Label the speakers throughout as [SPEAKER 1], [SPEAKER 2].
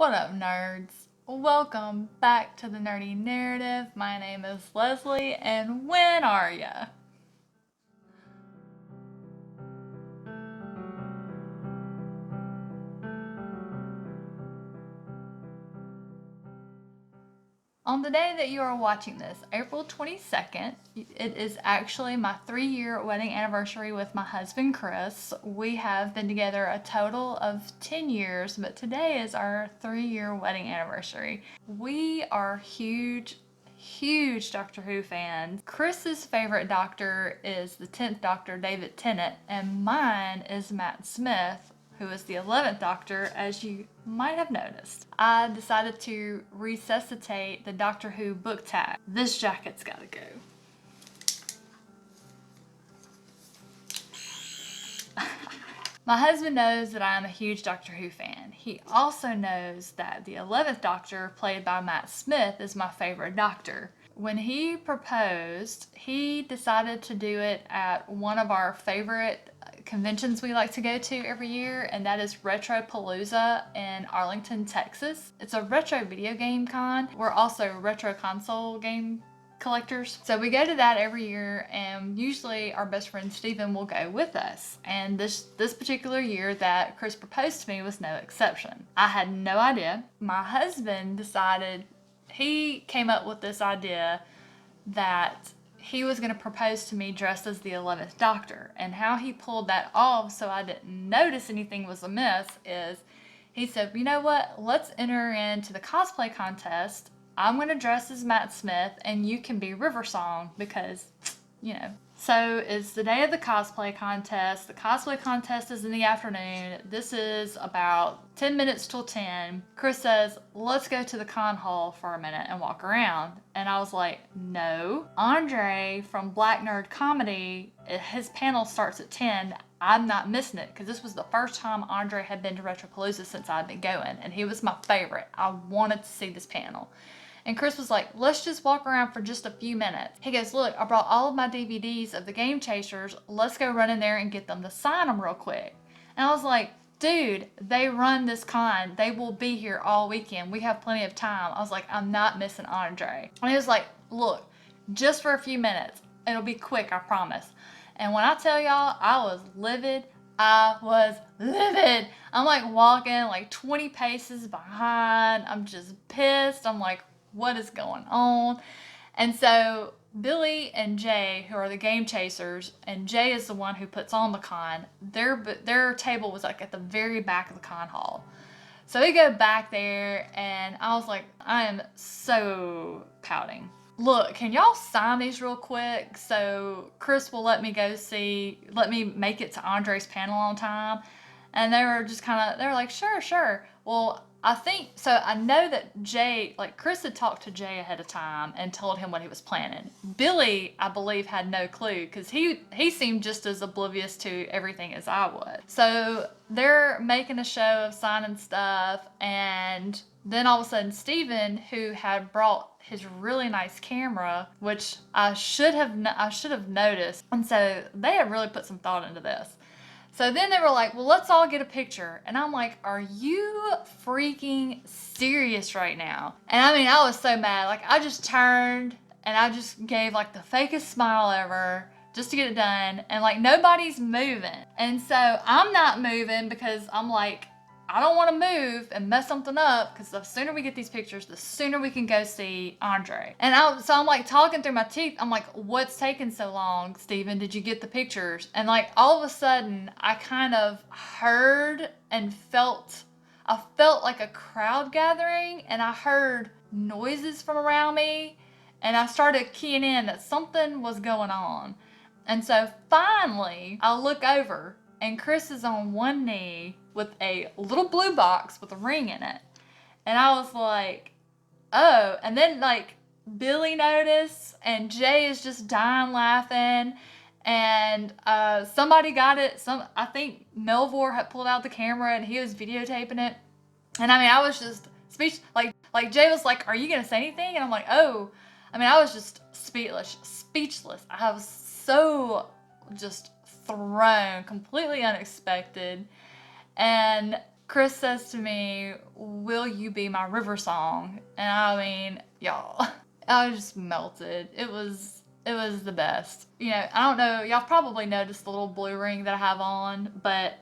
[SPEAKER 1] What up, nerds? Welcome back to the Nerdy Narrative. My name is Leslie, and when are ya? On the day that you are watching this, April 22nd, it is actually my 3-year wedding anniversary with my husband, Chris. We have been together a total of 10 years, but today is our 3-year wedding anniversary. We are huge Doctor Who fans. Chris's favorite Doctor is the 10th Doctor, David Tennant, and mine is Matt Smith, who is the 11th Doctor, as you might have noticed. I decided to resuscitate the Doctor Who book tag. This jacket's gotta go. My husband knows that I am a huge Doctor Who fan. He also knows that the 11th Doctor, played by Matt Smith, is my favorite Doctor. When he proposed, he decided to do it at one of our favorite conventions we like to go to every year, and that is Retropalooza in Arlington, Texas. It's a retro video game con. We're also retro console game collectors. So we go to that every year, and usually our best friend Steven will go with us. And this particular year that Chris proposed to me was no exception. I had no idea. My husband decided, he came up with this idea that he was going to propose to me dressed as the 11th Doctor. And how he pulled that off so I didn't notice anything was amiss is he said, you know what, let's enter into the cosplay contest. I'm going to dress as Matt Smith and you can be River Song because, you know. So it's the day of the cosplay contest. The cosplay contest is in the afternoon. This is about 10 minutes till 10. Chris says, let's go to the con hall for a minute and walk around. And I was like, no. Andre from Black Nerd Comedy, his panel starts at 10. I'm not missing it because this was the first time Andre had been to Retropalooza since I'd been going. And he was my favorite. I wanted to see this panel. And Chris was like, let's just walk around for just a few minutes. He goes, look, I brought all of my DVDs of the Game Chasers. Let's go run in there and get them to sign them real quick. And I was like, dude, they run this con. They will be here all weekend. We have plenty of time. I was like, I'm not missing Andre. And he was like, look, just for a few minutes. It'll be quick, I promise. And when I tell y'all, I was livid. I'm like walking like 20 paces behind. I'm just pissed. I'm like, what is going on? And so Billy and Jay, who are the Game Chasers, and Jay is the one who puts on the con, their table was like at the very back of the con hall. So we go back there, and I was like, I am so pouting. Look, can y'all sign these real quick so Chris will let me make it to Andre's panel on time? And they were just they were like, sure. Well, I know that Jay, like Chris had talked to Jay ahead of time and told him what he was planning. Billy, I believe, had no clue because he seemed just as oblivious to everything as I was. So they're making a show of signing stuff, and then all of a sudden Steven, who had brought his really nice camera, which I should have noticed, and so they had really put some thought into this. So then they were like, well, let's all get a picture. And I'm like, are you freaking serious right now? And I mean, I was so mad. Like, I just turned and I just gave like the fakest smile ever just to get it done. And like, nobody's moving. And so I'm not moving because I'm like, I don't want to move and mess something up because the sooner we get these pictures, the sooner we can go see Andre. And so I'm like talking through my teeth. I'm like, what's taking so long, Steven? Did you get the pictures? And like all of a sudden, I kind of heard and I felt like a crowd gathering, and I heard noises from around me, and I started keying in that something was going on. And so finally, I look over, and Chris is on one knee with a little blue box with a ring in it. And I was like, oh. And then like Billy noticed, and Jay is just dying laughing. And somebody got it. I think Melvor had pulled out the camera and he was videotaping it. And I mean, I was just like Jay was like, are you gonna say anything? And I'm like, oh. I mean, I was just speechless. I was so just thrown, completely unexpected. And Chris says to me, "Will you be my river song?" And I mean, y'all, I just melted. It was the best. You know, I don't know, y'all probably noticed the little blue ring that I have on, but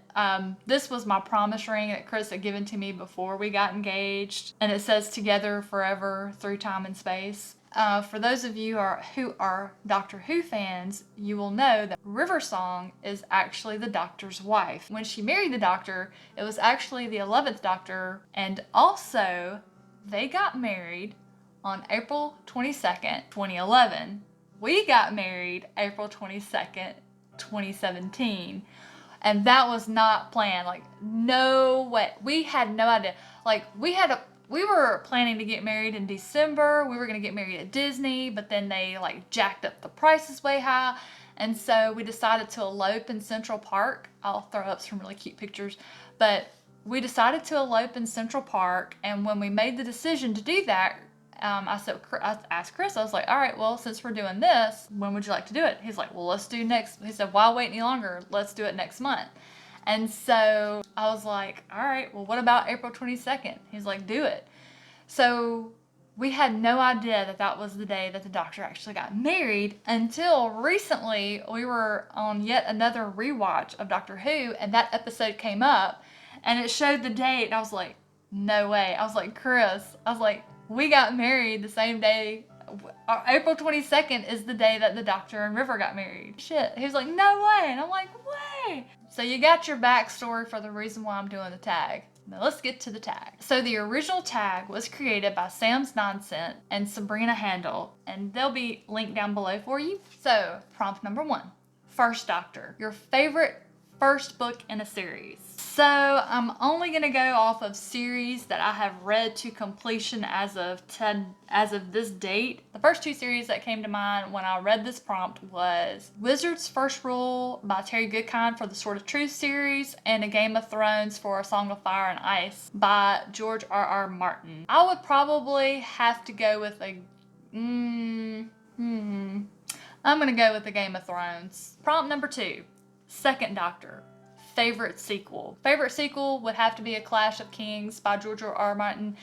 [SPEAKER 1] this was my promise ring that Chris had given to me before we got engaged, and it says "Together Forever Through Time and Space." For those of you who are Doctor Who fans, you will know that River Song is actually the Doctor's wife. When she married the Doctor, it was actually the 11th Doctor, and also they got married on April 22nd, 2011. We got married April 22nd, 2017. And that was not planned. Like, no way. We had no idea. Like, we were planning to get married in December. We were going to get married at Disney, but then they like jacked up the prices way high. And so we decided to elope in Central Park. I'll throw up some really cute pictures. But we decided to elope in Central Park. And when we made the decision to do that, I asked Chris, I was like, all right, well, since we're doing this, when would you like to do it? He's like, well, let's do next. He said, why wait any longer? Let's do it next month. And so I was like, all right, well, what about April 22nd? He's like, do it. So we had no idea that that was the day that the Doctor actually got married until recently. We were on yet another rewatch of Doctor Who, and that episode came up and it showed the date. And I was like, no way. I was like, Chris, we got married the same day. April 22nd is the day that the Doctor and River got married. Shit. He was like, no way. And I'm like, way. So you got your backstory for the reason why I'm doing the tag. Now let's get to the tag. So the original tag was created by Sam's Nonsense and Sabrina Handel, and they'll be linked down below for you. So prompt number 1, First Doctor, your favorite first book in a series. So I'm only gonna go off of series that I have read to completion as of this date. The first 2 series that came to mind when I read this prompt was Wizard's First Rule by Terry Goodkind for the Sword of Truth series, and A Game of Thrones for A Song of Fire and Ice by George R.R. Martin. I would probably have to go with I'm gonna go with A Game of Thrones. Prompt number 2, Second Doctor. Favorite sequel. Favorite sequel would have to be A Clash of Kings by George R.R. Martin.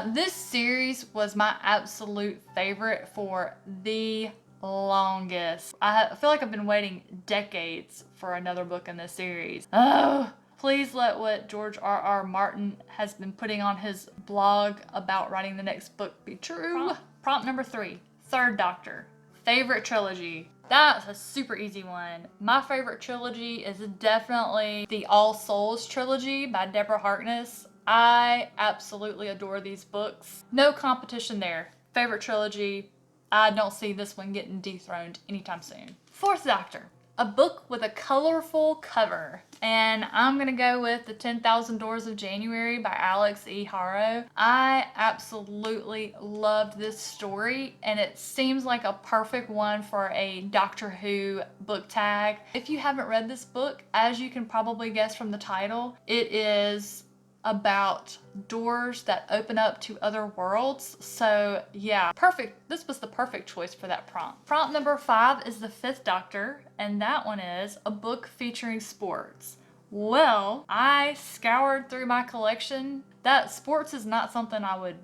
[SPEAKER 1] This series was my absolute favorite for the longest. I feel like I've been waiting decades for another book in this series. Oh, please let what George R.R. Martin has been putting on his blog about writing the next book be true. Prompt number 3, Third Doctor. Favorite trilogy. That's a super easy one. My favorite trilogy is definitely the All Souls trilogy by Deborah Harkness. I absolutely adore these books. No competition there. Favorite trilogy. I don't see this one getting dethroned anytime soon. Fourth Doctor. A book with a colorful cover. And I'm gonna go with The 10,000 Doors of January by Alex E. Haro. I absolutely loved this story, and it seems like a perfect one for a Doctor Who book tag. If you haven't read this book, as you can probably guess from the title, it is about doors that open up to other worlds. So yeah, perfect. This was the perfect choice for that prompt. Prompt number 5 is The Fifth Doctor, and that one is a book featuring sports. Well, I scoured through my collection. That sports is not something I would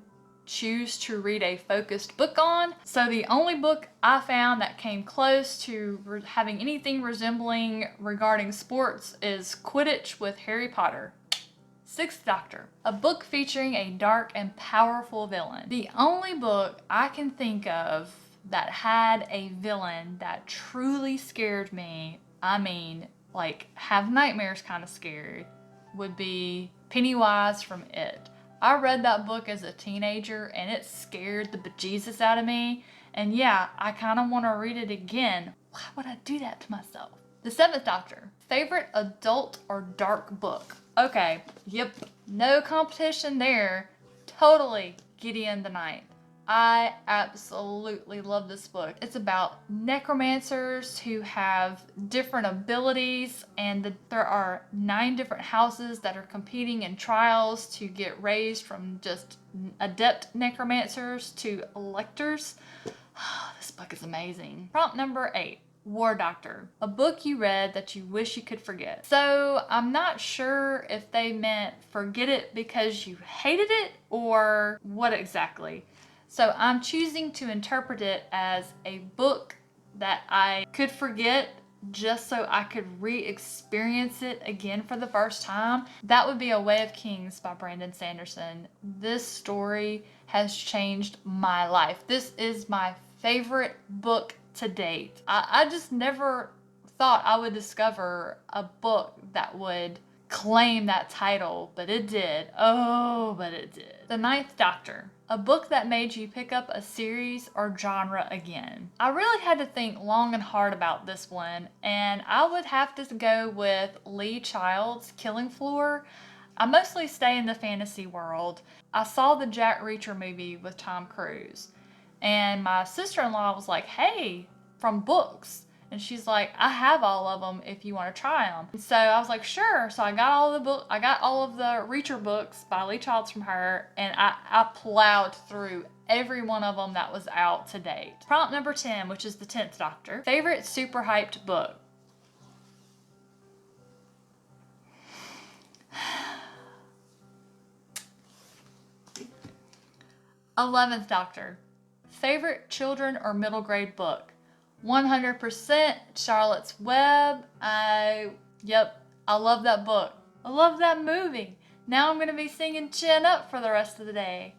[SPEAKER 1] choose to read a focused book on. So the only book I found that came close to having anything resembling regarding sports is Quidditch with Harry Potter. Sixth Doctor, a book featuring a dark and powerful villain. The only book I can think of that had a villain that truly scared me, I mean, like have nightmares kind of scared, would be Pennywise from It. I read that book as a teenager and it scared the bejesus out of me. And yeah, I kind of want to read it again. Why would I do that to myself? The Seventh Doctor, favorite adult or dark book? Okay, yep, no competition there. Totally Gideon the Ninth. I absolutely love this book. It's about necromancers who have different abilities, and there are 9 different houses that are competing in trials to get raised from just adept necromancers to electors. This book is amazing. Prompt number 8. War Doctor, a book you read that you wish you could forget. So I'm not sure if they meant forget it because you hated it or what exactly. So I'm choosing to interpret it as a book that I could forget just so I could re-experience it again for the first time. That would be A Way of Kings by Brandon Sanderson. This story has changed my life. This is my favorite book to date. I just never thought I would discover a book that would claim that title, but it did. Oh, but it did. The Ninth Doctor, a book that made you pick up a series or genre again. I really had to think long and hard about this one, and I would have to go with Lee Child's Killing Floor. I mostly stay in the fantasy world. I saw the Jack Reacher movie with Tom Cruise, and my sister-in-law was like, hey, from books. And she's like, I have all of them if you want to try them. And so I was like, sure. So I got all of the Reacher books by Lee Childs from her, and I plowed through every one of them that was out to date. Prompt number 10, which is the 10th Doctor. Favorite super hyped book? 11th Doctor. Favorite children or middle grade book? 100% Charlotte's Web. I love that book. I love that movie. Now I'm going to be singing Chin Up for the rest of the day.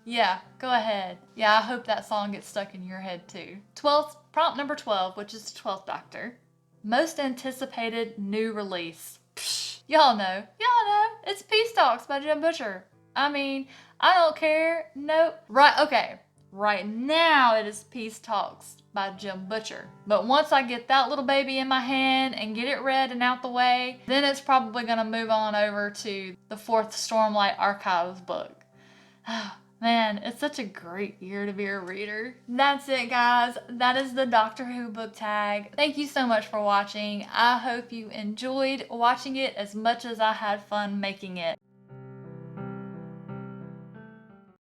[SPEAKER 1] Yeah, go ahead. Yeah, I hope that song gets stuck in your head too. Prompt number 12, which is the 12th Doctor. Most anticipated new release. Psh, y'all know. It's Peace Talks by Jim Butcher. I mean, I don't care. Nope. Right, okay. Right now it is Peace Talks by Jim Butcher. But once I get that little baby in my hand and get it read and out the way, then it's probably going to move on over to the 4th Stormlight Archives book. Man, it's such a great year to be a reader. That's it, guys. That is the Doctor Who book tag. Thank you so much for watching. I hope you enjoyed watching it as much as I had fun making it.